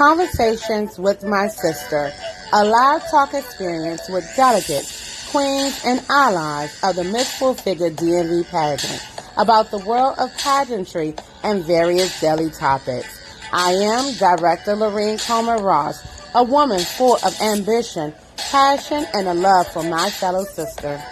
Conversations with My Sister, a live talk experience with delegates, queens, and allies of the Miss Full Figure DMV pageant about the world of pageantry and various daily topics. I am Director Lorene Comer Ross, a woman full of ambition, passion, and a love for my fellow sister.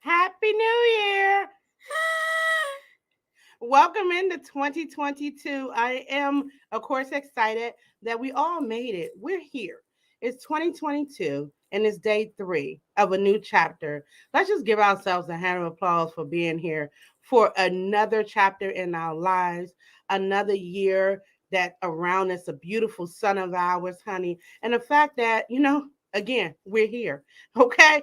Happy New Year! Welcome into 2022. I am, of course, excited that we all made it. We're here. It's 2022 and it's day 3 of a new chapter. Let's just give ourselves a hand of applause for being here for another chapter in our lives, another year that around us, a beautiful son of ours, honey. And the fact that, again, we're here. Okay?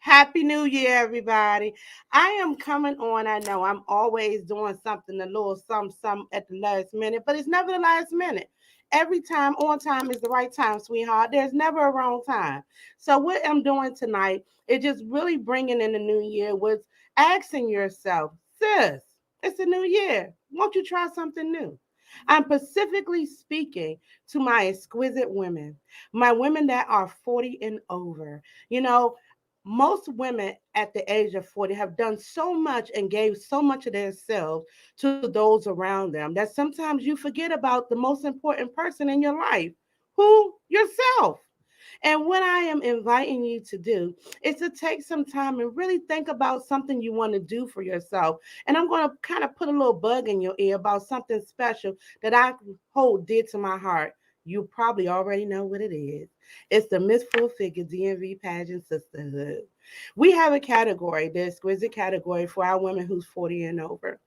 Happy New Year, everybody. I am coming on. I know I'm always doing something, a little some at the last minute, but it's never the last minute. Every time on time is the right time, sweetheart. There's never a wrong time. So what I'm doing tonight is just really bringing in the new year was asking yourself, sis, it's a new year. Won't you try something new? I'm specifically speaking to my exquisite women, my women that are 40 and over. You know, most women at the age of 40 have done so much and gave so much of themselves to those around them that sometimes you forget about the most important person in your life. Who? Yourself. And what I am inviting you to do is to take some time and really think about something you want to do for yourself. And I'm going to kind of put a little bug in your ear about something special that I hold dear to my heart. You probably already know what it is. It's the Miss Full Figure DMV Pageant Sisterhood. We have a category, the exquisite category for our women who's 40 and over.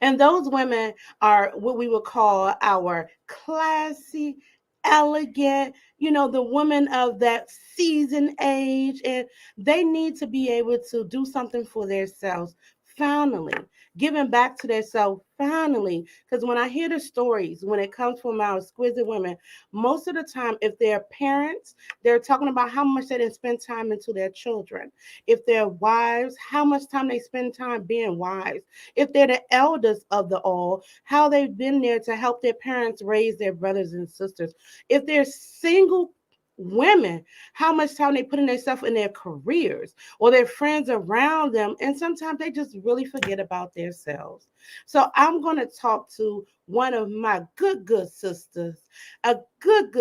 And those women are what we would call our classy, elegant, the women of that seasoned age. And they need to be able to do something for themselves. Finally, giving back to themselves, finally. Because when I hear the stories, when it comes from our exquisite women, most of the time, if they're parents, they're talking about how much they didn't spend time into their children. If they're wives, how much time they spend time being wives. If they're the elders of the all, how they've been there to help their parents raise their brothers and sisters. If they're single women, how much time they put in themselves in their careers or their friends around them. And sometimes they just really forget about themselves. So I'm going to talk to one of my good sisters, a good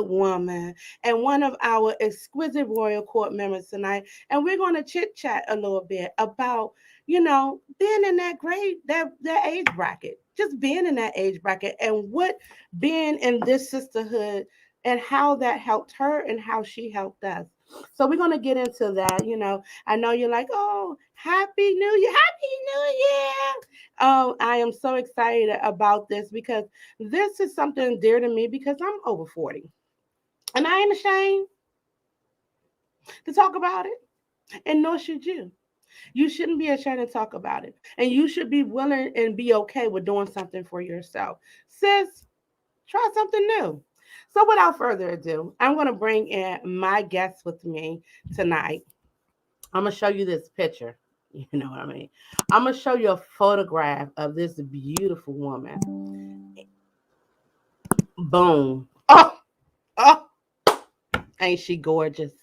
woman, and one of our exquisite royal court members tonight. And we're going to chit chat a little bit about being in that age bracket, just being in that age bracket and what being in this sisterhood and how that helped her and how she helped us. So we're going to get into that. I know you're like, oh, Happy New Year. Happy New Year. Oh, I am so excited about this because this is something dear to me because I'm over 40. And I ain't ashamed to talk about it. And nor should you. You shouldn't be ashamed to talk about it. And you should be willing and be okay with doing something for yourself. Sis, try something new. So without further ado, I'm going to bring in my guest with me tonight. I'm going to show you this picture. You know what I mean? I'm going to show you a photograph of this beautiful woman. Boom. Oh, ain't she gorgeous?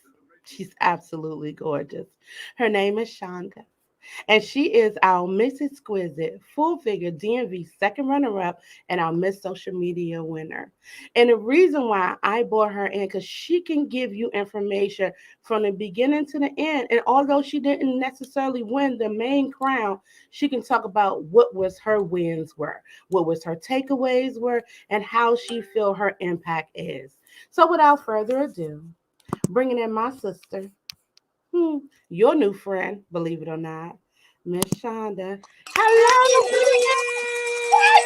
She's absolutely gorgeous. Her name is Shonda. And she is our Miss Exquisite Full Figure DMV second runner up and our Miss Social Media winner. And the reason why I brought her in, because she can give you information from the beginning to the end. And although she didn't necessarily win the main crown, she can talk about what was her wins were, what was her takeaways were, and how she feel her impact is. So without further ado, bringing in my sister, your new friend, believe it or not, Miss Shonda. Happy Hello, New Year! We're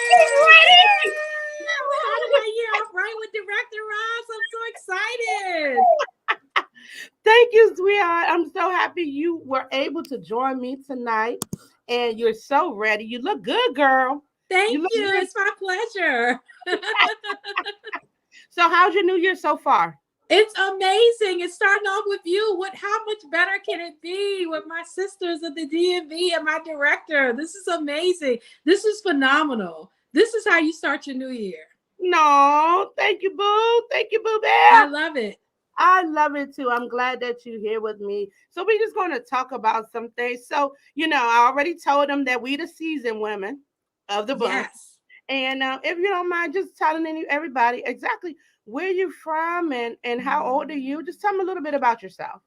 starting my year off right with Director Ross. I'm so excited. Thank you, sweetheart. I'm so happy you were able to join me tonight. And you're so ready. You look good, girl. You Thank look you. good. It's my pleasure. So, how's your new year so far? It's amazing. It's starting off with you. What? How much better can it be with my sisters at the DMV and my director? This is amazing. This is phenomenal. This is how you start your new year. No, thank you, boo. Thank you, boo I bear. love it. I love it too. I'm glad that you're here with me. So we're just going to talk about some things. So, I already told them that we the seasoned women of the bunch. Yes. And if you don't mind, just telling everybody exactly where you're from and how old are you. Just tell me a little bit about yourself.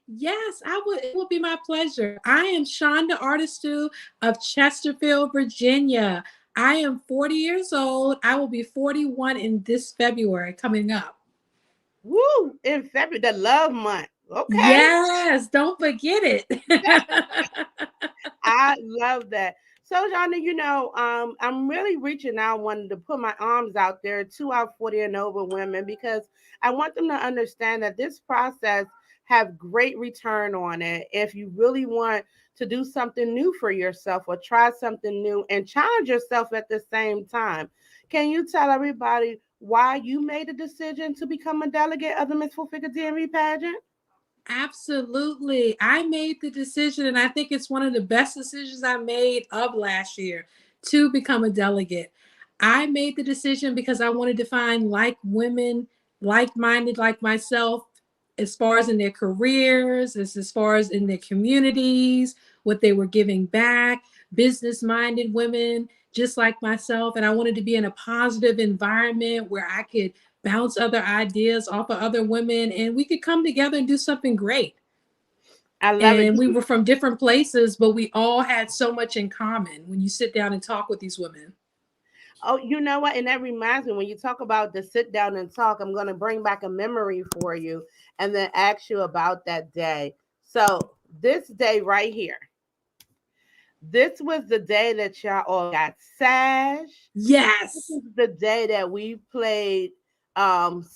Yes, I would. It would be my pleasure. I am Shonda Artistu of Chesterfield, Virginia. I am 40 years old. I will be 41 in this February coming up. Woo! In February, the love month. Okay. Yes, don't forget it. I love that. So, Johnny, I'm really reaching out, wanting to put my arms out there to our 40 and over women because I want them to understand that this process have great return on it. If you really want to do something new for yourself or try something new and challenge yourself at the same time, can you tell everybody why you made a decision to become a delegate of the Miss Full Figure DMV pageant? Absolutely. I made the decision, and I think it's one of the best decisions I made of last year to become a delegate. I made the decision because I wanted to find like women, like minded like myself, as far as in their careers, as far as in their communities, what they were giving back, business minded women just like myself. And I wanted to be in a positive environment where I could bounce other ideas off of other women and we could come together and do something great. I love it. And we were from different places, but we all had so much in common when you sit down and talk with these women. Oh, you know what? And that reminds me, when you talk about the sit down and talk, I'm going to bring back a memory for you and then ask you about that day. So, this day right here, this was the day that y'all all got sash. This Yes. is the day that we played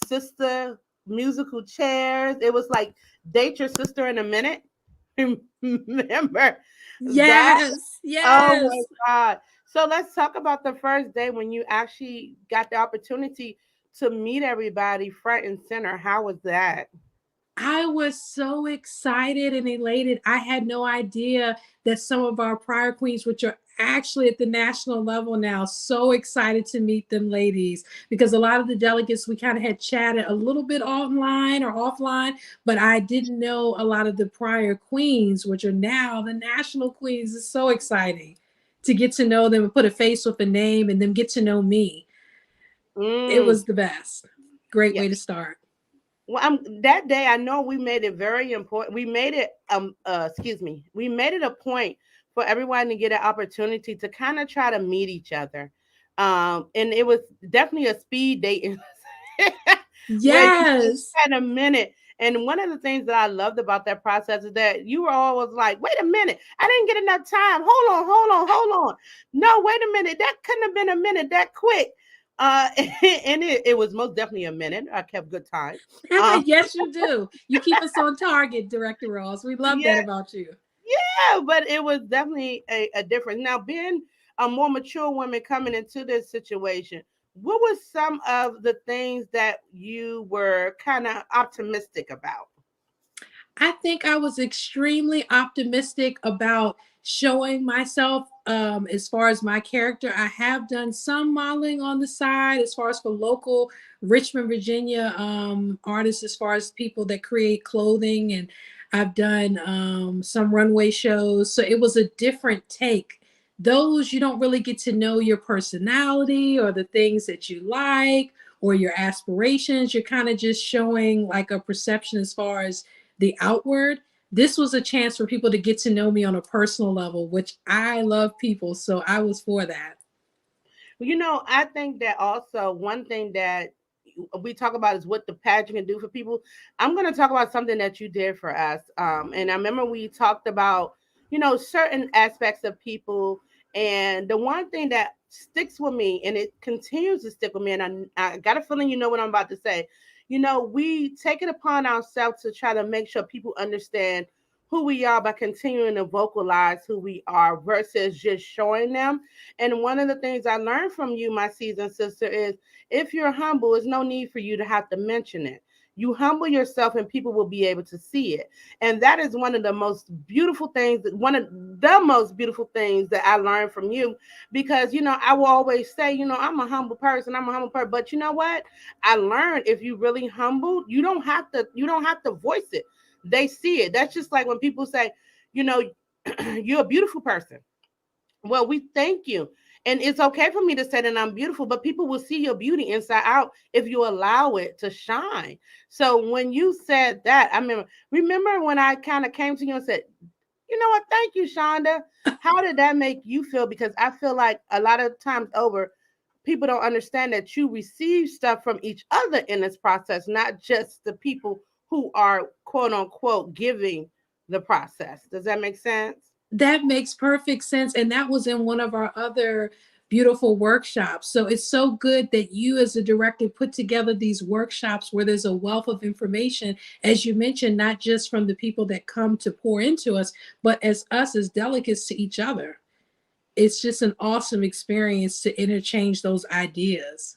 sister musical chairs. It was like date your sister in a minute. Remember that? Yes. Oh my Yes. God. So let's talk about the first day when you actually got the opportunity to meet everybody front and center. How was that? I was so excited and elated. I had no idea that some of our prior queens, which are actually at the national level now, so excited to meet them ladies because a lot of the delegates we kind of had chatted a little bit online or offline, but I didn't know a lot of the prior queens, which are now the national queens. It's so exciting to get to know them and put a face with a name and them get to know me. It Mm, was the best. Great yeah. way to start. Well, that day I know we made it very important. We made it excuse me. We made it a point for everyone to get an opportunity to kind of try to meet each other. And it was definitely a speed dating where you just Yes. had a minute. And one of the things that I loved about that process is that you were always like, wait a minute, I didn't get enough time. Hold on, hold on, hold on. No, wait a minute. That couldn't have been a minute that quick. And it was most definitely a minute. I kept good time. Um, Yes, you do. You keep us on target, Director Ross. We love that yeah, about you. yeah, but it was definitely a difference. Now, being a more mature woman coming into this situation, what was some of the things that you were kind of optimistic about? I think I was extremely optimistic about showing myself as far as my character. I have done some modeling on the side as far as for local Richmond, Virginia artists, as far as people that create clothing. And I've done some runway shows. So it was a different take. Those you don't really get to know your personality or the things that you like or your aspirations. You're kind of just showing like a perception as far as the outward. This was a chance for people to get to know me on a personal level, which I love people. So I was for that. I think that also one thing that we talk about is what the pageant can do for people. I'm going to talk about something that you did for us. And I remember we talked about, certain aspects of people. And the one thing that sticks with me and it continues to stick with me, and I got a feeling you know what I'm about to say. we take it upon ourselves to try to make sure people understand who we are by continuing to vocalize who we are versus just showing them. And one of the things I learned from you, my seasoned sister, is if you're humble, there's no need for you to have to mention it. You humble yourself and people will be able to see it. And that is one of the most beautiful things, one of the most beautiful things that I learned from you. Because, I will always say, I'm a humble person, I'm a humble person. But you know what? I learned if you really humble, you don't have to voice it. They see it. That's just like when people say, you know, you're a beautiful person. Well, we thank you. And it's okay for me to say that I'm beautiful, but people will see your beauty inside out if you allow it to shine. So when you said that, I remember when I kind of came to you and said, you know what, thank you, Shonda. How did that make you feel? Because I feel like a lot of times over, people don't understand that you receive stuff from each other in this process, not just the people who are quote unquote giving the process. Does that make sense? That makes perfect sense. And that was in one of our other beautiful workshops. So it's so good that you, as a director, put together these workshops where there's a wealth of information, as you mentioned, not just from the people that come to pour into us, but as us as delegates to each other. It's just an awesome experience to interchange those ideas.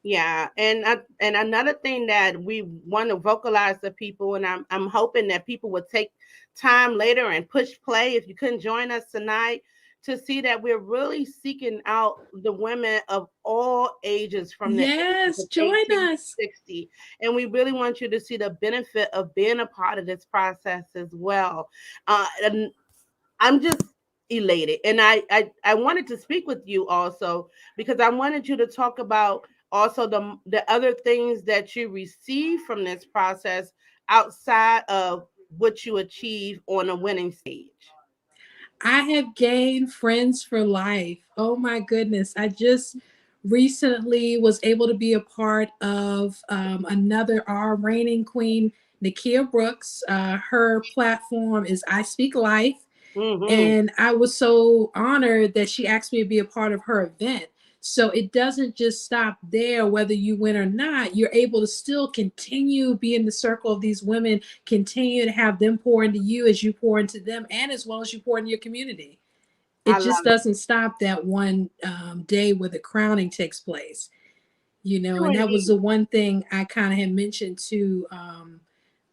Yeah, and another thing that we want to vocalize to people, and I'm hoping that people will take time later and push play if you couldn't join us tonight to see that we're really seeking out the women of all ages from the ages Yes, of join 18 to us. 60. And we really want you to see the benefit of being a part of this process as well. And I'm just elated. And I wanted to speak with you also because I wanted you to talk about also the other things that you receive from this process outside of what you achieve on a winning stage. I have gained friends for life. Oh my goodness. I just recently was able to be a part of another, our reigning queen, Nakia Brooks. Her platform is I Speak Life. Mm-hmm. And I was so honored that she asked me to be a part of her event. So it doesn't just stop there, whether you win or not. You're able to still continue be in the circle of these women, continue to have them pour into you as you pour into them, and as well as you pour into your community. I It just love it. doesn't stop that one day where the crowning takes place, You and and that was me. the one thing I kind of had mentioned to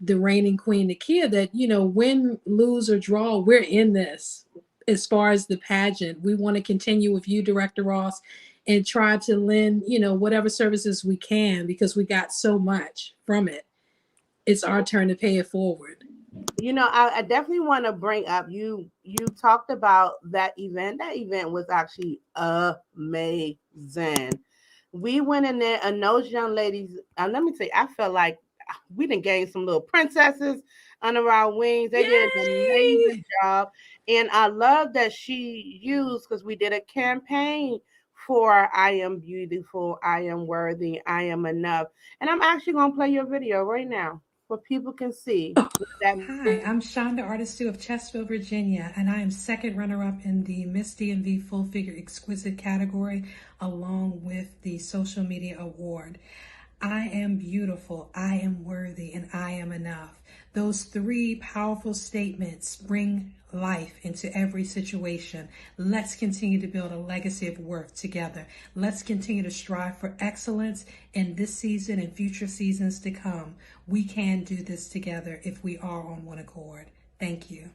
the reigning queen Nakia, that win, lose, or draw, we're in this. As far as the pageant, we want to continue with you, Director Ross, and try to lend whatever services we can, because we got so much from it. It's our turn to pay it forward. I definitely want to bring up you talked about that event. That event was actually amazing. We went in there and those young ladies, let me say, I felt like we didn't gain some little princesses under our wings. They did an Yay! amazing job. And I love that she used, because we did a campaign for I am beautiful, I am worthy, I am enough. And I'm actually going to play your video right now so people can see what that. Hi, I'm Shonda, artist of Chesterfield, Virginia, and I am second runner-up in the Miss DMV Full Figure Exquisite category, along with the Social Media Award. I am beautiful, I am worthy, and I am enough. Those three powerful statements bring life into every situation. Let's continue to build a legacy of worth together. Let's continue to strive for excellence in this season and future seasons to come. We can do this together if we are on one accord. Thank you.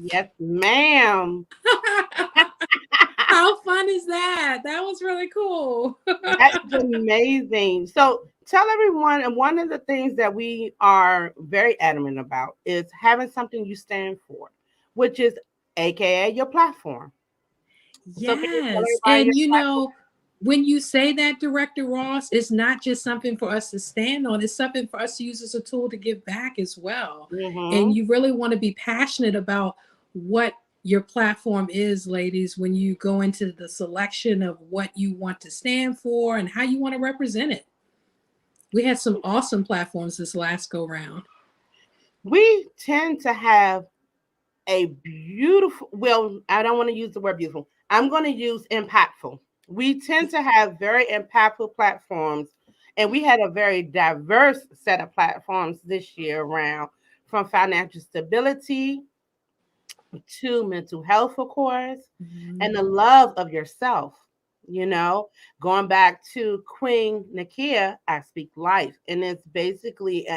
Yes, ma'am. How fun is that? That was really cool. That is amazing. So tell everyone, and one of the things that we are very adamant about is having something you stand for, which is AKA your platform. So can you tell Yes. everybody And your platform? when you say that, Director Ross, it's not just something for us to stand on, it's something for us to use as a tool to give back as well. And Mm-hmm. you really want to be passionate about what your platform is, ladies, when you go into the selection of what you want to stand for and how you want to represent it. We had some awesome platforms this last go round. We tend to have a beautiful, well, I don't want to use the word beautiful. I'm going to use impactful. We tend to have very impactful platforms And we had a very diverse set of platforms this year around, from financial stability to mental health, of course, Mhm. and the love of yourself. You know, going back to Queen Nakia, I speak life, and it's basically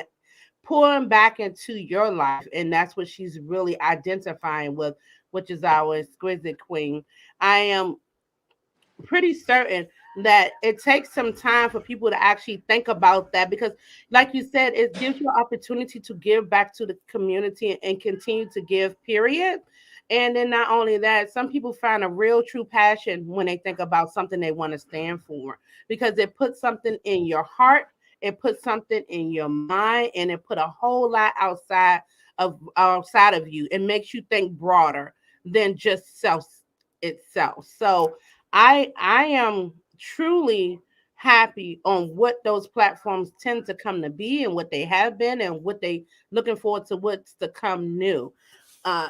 pouring back into your life, and that's what she's really identifying with, which is our exquisite queen. I am pretty certain that it takes some time for people to actually think about that, because like you said, it gives you an opportunity to give back to the community and continue to give, period. And then not only that, some people find a real true passion when they think about something they want to stand for, because it puts something in your heart, it puts something in your mind, and it put a whole lot outside of you. It makes you think broader than just self itself. So I am truly happy on what those platforms tend to come to be, and what they have been, and what they looking forward to what's to come new. Uh,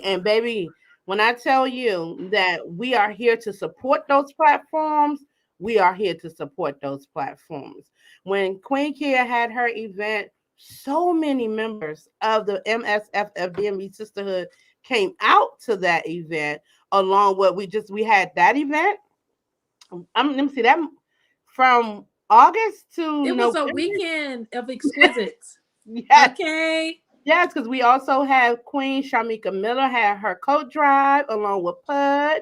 and baby, when I tell you that we are here to support those platforms, we are here to support those platforms. When Queen Kia had her event, so many members of the MSFFDMV Sisterhood came out to that event, along with we had that event. Let me see that from August to It was a November. weekend of exquisites. Yes, Okay. yes, because we also have Queen Shamika Miller had her coat drive along with Pud.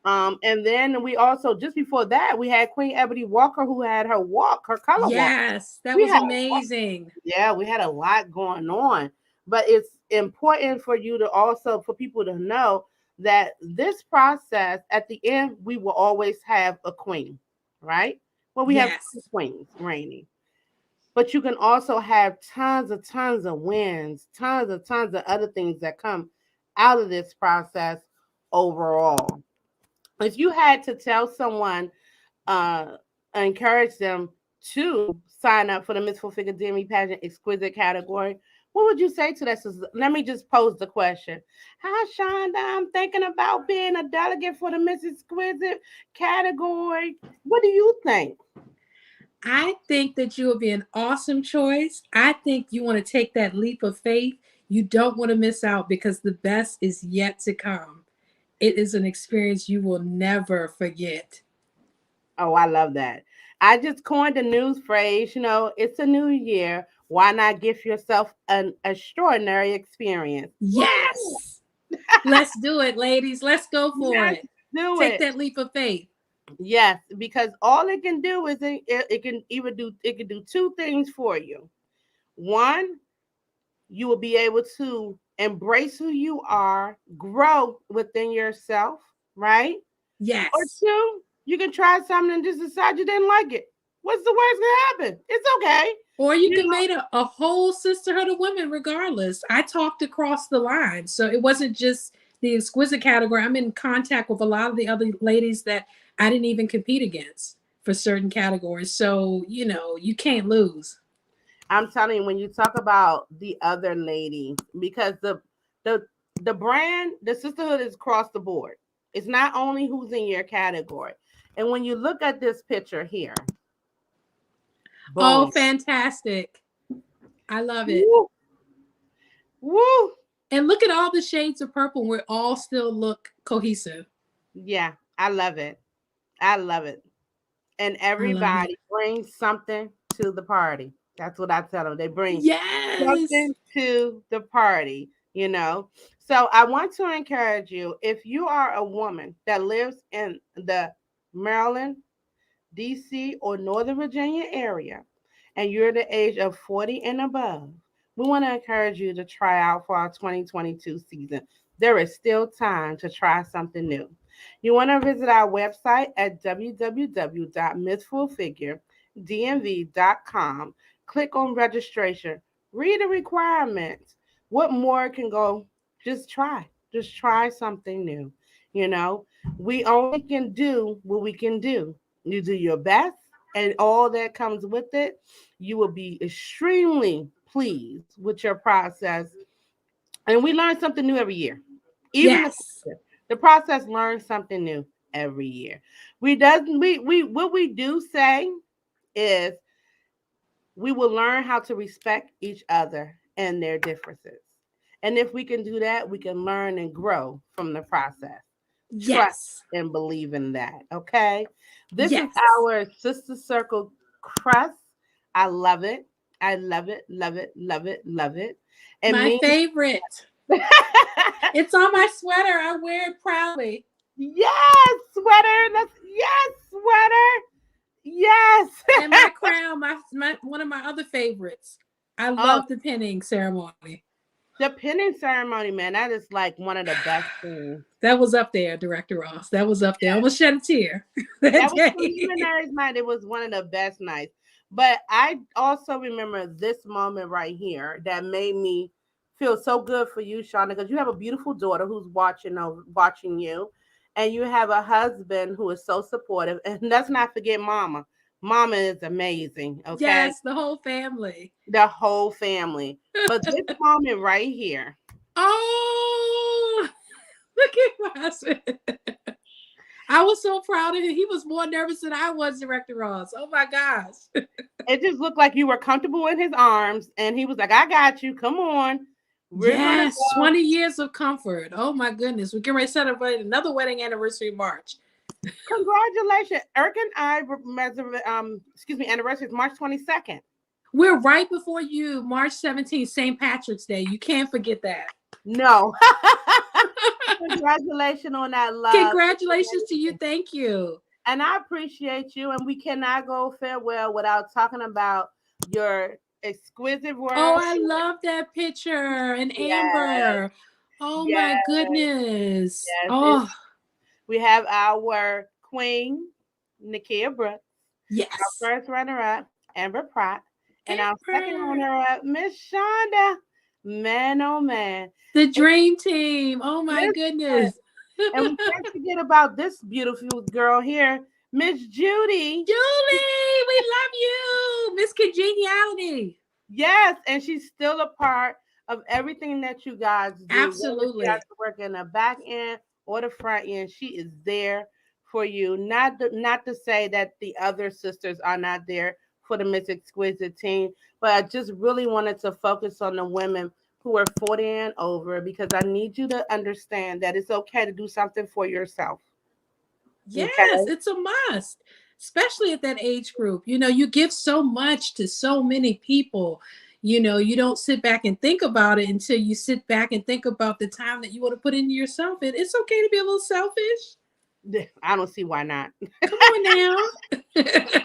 And then we also, just before that, we had Queen Ebony Walker, who had her walk, her color walk. Yes, that We was had amazing. Yeah, we had a lot going on. But it's important for you to also, for people to know that this process, at the end, we will always have a queen, right? Well, we have two Yes. queens reigning. But you can also have tons of wins, tons of other things that come out of this process overall. If you had to tell someone, uh, encourage them to sign up for the Miss Full Figure Demi Pageant Exquisite category, what would you say to that? Let me just pose the question. Hi, Shonda. I'm thinking about being a delegate for the Miss Exquisite category. What do you think? I think that you will be an awesome choice. I think you want to take that leap of faith. You don't want to miss out because the best is yet to come. It is an experience you will never forget. Oh, I love that. I just coined a new phrase. It's a new year. Why not give yourself an extraordinary experience? Woo! Yes. Let's do it, ladies. Let's go for Yes, it. do Take it. that leap of faith. Yes, because all it can do is it can even do it can do two things for you. One, you will be able to embrace who you are, grow within yourself, right? Or Yes. two, you can try something and just decide you didn't like it. What's the worst that happen? It's okay. Or you You can know, make a whole sisterhood of women regardless. I talked across the line. So it wasn't just the exquisite category. I'm in contact with a lot of the other ladies that I didn't even compete against for certain categories. So, you can't lose. I'm telling you, when you talk about the other ladies, because the the brand, the sisterhood is across the board. It's not only who's in your category. And when you look at this picture here, Oh, boom. fantastic. I love it. Woo, woo. And look at all the shades of purple. We all still look cohesive. Yeah, I love it. I love it. And I love it. everybody brings something to the party. That's what I tell them. They bring Yes. something to the party. So I want to encourage you, if you are a woman that lives in the Maryland, DC, or Northern Virginia area, and you're the age of 40 and above, we want to encourage you to try out for our 2022 season. There is still time to try something new. You want to visit our website at www.missfulfiguredmv.com. Click on registration. Read the requirements. What more can go? Just try. Just try something new. You know, we only can do what we can do. You do your best, and all that comes with it. You will be extremely pleased with your process. And we learn something new every year. Even Yes. the process learns something new every year. We what we do say is we will learn how to respect each other and their differences. And if we can do that, we can learn and grow from the process. Trust Yes. and believe in that. Okay. This is Yes. our Sister Circle crust. I love it. I love it. Love it. Love it. Love it. And My me. favorite. It's on my sweater. I wear it proudly. Yes, sweater. Yes, sweater. Yes. And my crown, my one of my other favorites. I Oh, love the pinning ceremony. the pinning ceremony, man. That is like one of the best things. That was up there, Director Ross. That was up there. I almost shed a tear That that was day. preliminaries night. It was one of the best nights. But I also remember this moment right here that made me feel so good for you, Shonda, because you have a beautiful daughter who's watching you, and you have a husband who is so supportive. And let's not forget Mama. Mama is amazing. Okay, Yes, the whole family. the whole family. But this moment right here, Oh, look at my husband. I was so proud of him. He was more nervous than I was, Director Ross. Oh my gosh. it just looked like you were comfortable in his arms, and he was like, "I got you. Come on, we're gonna Yes, go." 20 years of comfort. Oh my goodness. We're getting ready to celebrate another wedding anniversary in March. Congratulations, Eric and I. Anniversary is March 22nd. We're right before you, March 17th, St. Patrick's Day. You can't forget that. No, congratulations on that love. Congratulations to you. Thank you. And I appreciate you. And we cannot go farewell without talking about your exquisite Oh, work. I love that picture. And Yes, Amber. Oh my yes, goodness. yes. Oh, We have our queen, Nakia Brooks, our yes. first runner-up, Amber Pratt, and our second Amber. runner-up, Miss Shonda. Man, oh man. The dream team. Oh my Listen, goodness. and we can't forget about this beautiful girl here, Miss Judy. Julie, we love you. Miss Congeniality. Yes, and she's still a part of everything that you guys do. Whether she has Absolutely. to work in the back end or the front end, she is there for you. Not to say that the other sisters are not there for the Miss Exquisite team, but I just really wanted to focus on the women who are 40 and over because I need you to understand that it's okay to do something for yourself. Yes, Okay. it's a must, especially at that age group. You know, you give so much to so many people. You know, you don't sit back and think about it until you sit back and think about the time that you want to put into yourself. And it's okay to be a little selfish. I don't see why not. Come on now.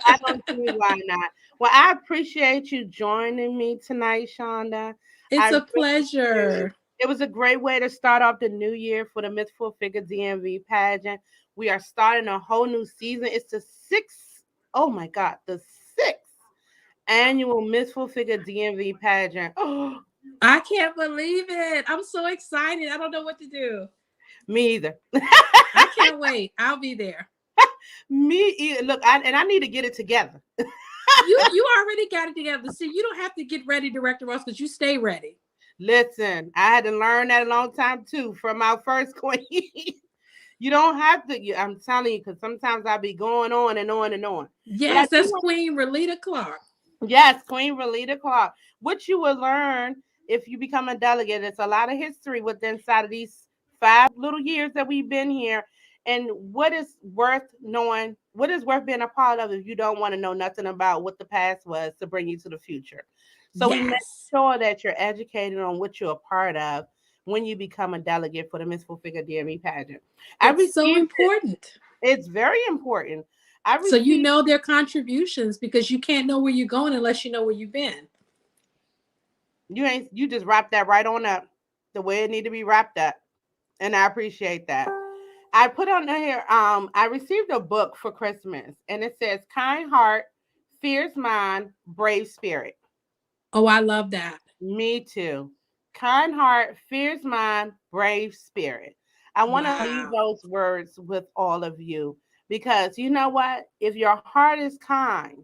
I don't see why not. Well, I appreciate you joining me tonight, Shonda. It's I a really do. pleasure. It was a great way to start off the new year for the Mythful Figure DMV pageant. We are starting a whole new season. It's the sixth, oh my God, the sixth annual Mythful Figure DMV pageant. Oh, I can't believe it. I'm so excited. I don't know what to do. me either. I can't wait. I'll be there. Me either. Look, I need to get it together. You already got it together. See, you don't have to get ready, Director Ross, because you stay ready. Listen, I had to learn that a long time too from our first queen. You don't have to. I'm telling you, because sometimes I'll be going on and on and on. But I Yes, do that's want, Queen Relita Clark. yes, Queen Relita Clark. What you will learn if you become a delegate, it's a lot of history within inside of these 5 little years that we've been here. And what is worth knowing, what is worth being a part of if you don't want to know nothing about what the past was to bring you to the future. So we make Yes, sure that you're educated on what you're a part of when you become a delegate for the Miss Full Figure DME pageant. I it's so received it. important. It's very important. I So you received, know their contributions because you can't know where you're going unless you know where you've been. you just wrap that right on up the way it need to be wrapped up. And I appreciate that. I put on here, I received a book for Christmas and it says Kind Heart, Fierce Mind, Brave Spirit. Oh, I love that. Me too. Kind heart, fierce mind, brave spirit. I want to leave Wow. those words with all of you because you know what? If your heart is kind,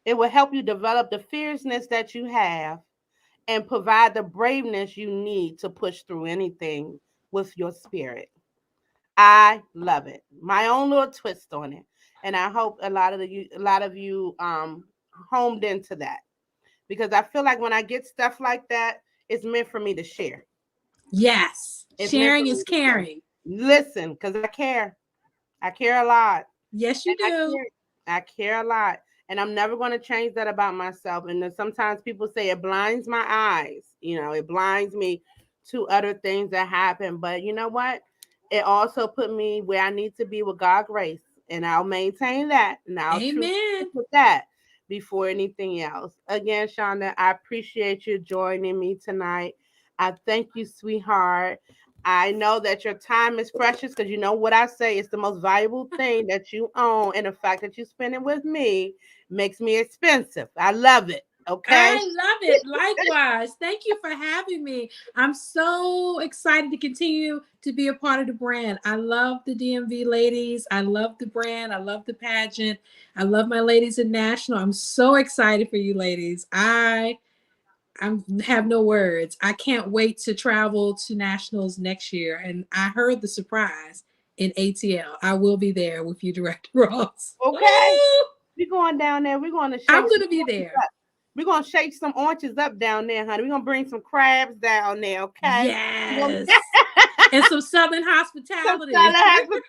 it will help you develop the fierceness that you have and provide the braveness you need to push through anything with your spirit. I love it. My own little twist on it. And I hope a lot of you homed into that because I feel like when I get stuff like that, it's meant for me to share. Yes. It's meant for Sharing is me to share. caring. Listen, because I care. I care a lot. Yes, you And do. I care a lot. And I'm never going to change that about myself. And then sometimes people say it blinds my eyes. It blinds me to other things that happen. But you know what? It also put me where I need to be with God's grace. And I'll maintain that. And I'll truly stick Amen. with that before anything else. Again, Shonda, I appreciate you joining me tonight. I thank you, sweetheart. I know that your time is precious because you know what I say. It's the most valuable thing that you own. And the fact that you spend it with me makes me expensive. I love it. Okay. I love it. Likewise. Thank you for having me. I'm so excited to continue to be a part of the brand. I love the DMV ladies. I love the brand. I love the pageant. I love my ladies in national. I'm so excited for you ladies. I have no words. I can't wait to travel to nationals next year. And I heard the surprise in ATL. I will be there with you, Director Ross. Okay. We're going down there. We're going to I'm shake going some to be oranges there. up. We're going to shake some oranges up down there, honey. We're going to bring some crabs down there. Okay. Yes. And some Southern Some hospitality. solid hospitality.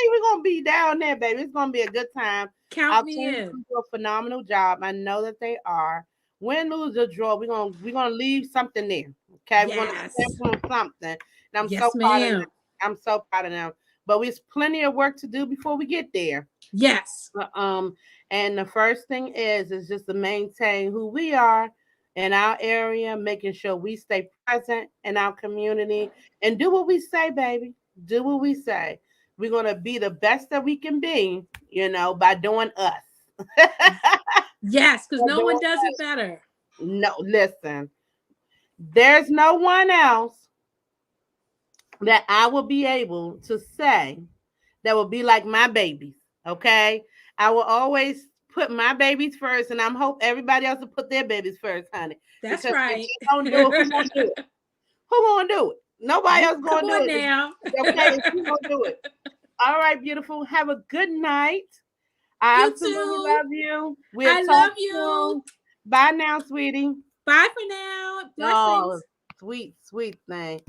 We're gonna be down there, baby. It's gonna be a good time. Count Our me team's in. gonna do a phenomenal job. I know that they are. Win, lose, or draw, we're gonna leave something there. Okay, we're gonna stamp Yes. on something. And I'm so Yes, proud of them. ma'am. I'm so proud of them. But there's plenty of work to do before we get there. Yes. Uh, Um, and the first thing is just to maintain who we are in our area, making sure we stay present in our community and do what we say, baby. Do what we say. We're gonna be the best that we can be, by doing us. Yes, because By no one doing does it us. better. No, listen. There's no one else that I will be able to say that will be like my babies. Okay. I will always put my babies first, and I'm hope everybody else will put their babies first, honey. That's Because if right. they don't do it, who gonna do it? Who gonna do it? Nobody else Come gonna do on it. now. Okay, if you gonna do it. All right, beautiful. Have a good night. I You absolutely too. love you. We'll I talk love you. soon. Bye now, sweetie. Bye for now. Oh, Blessings. sweet, sweet thing.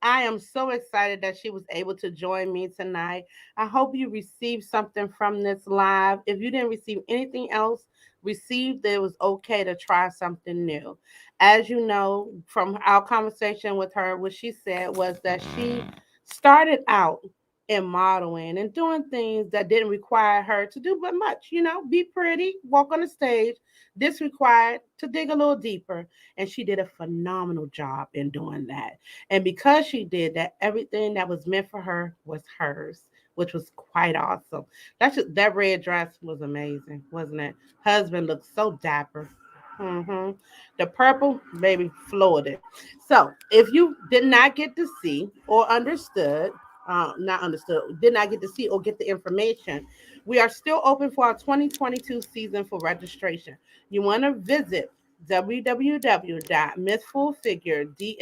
I am so excited that she was able to join me tonight. I hope you received something from this live. If you didn't receive anything else, receive that it was okay to try something new. As you know from our conversation with her, what she said was that she started out in modeling and doing things that didn't require her to do but much, be pretty, walk on the stage. This required to dig a little deeper. And she did a phenomenal job in doing that. And because she did that, everything that was meant for her was hers, which was quite awesome. That red dress was amazing, wasn't it? Husband looked so dapper. The purple, baby, floored it. So, if you did not get to see or understood, not understood, did not get to see or get the information, we are still open for our 2022 season for registration. You want to visit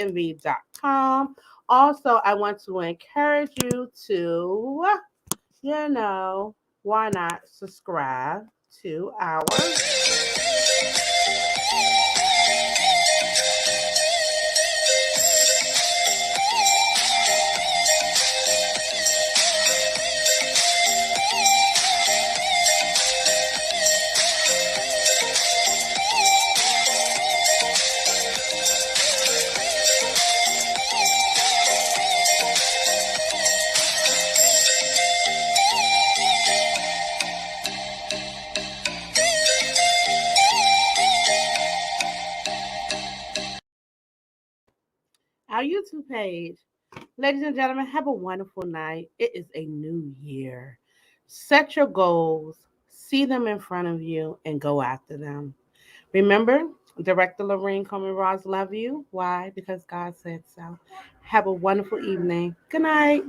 www.mythfulfiguredmv.com. Also, I want to encourage you to, why not subscribe to our YouTube page. Ladies and gentlemen, have a wonderful night. It is a new year. Set your goals, see them in front of you, and go after them. Remember, Director Lorraine Coleman Ross love you. Why? Because God said so. Have a wonderful evening. Good night.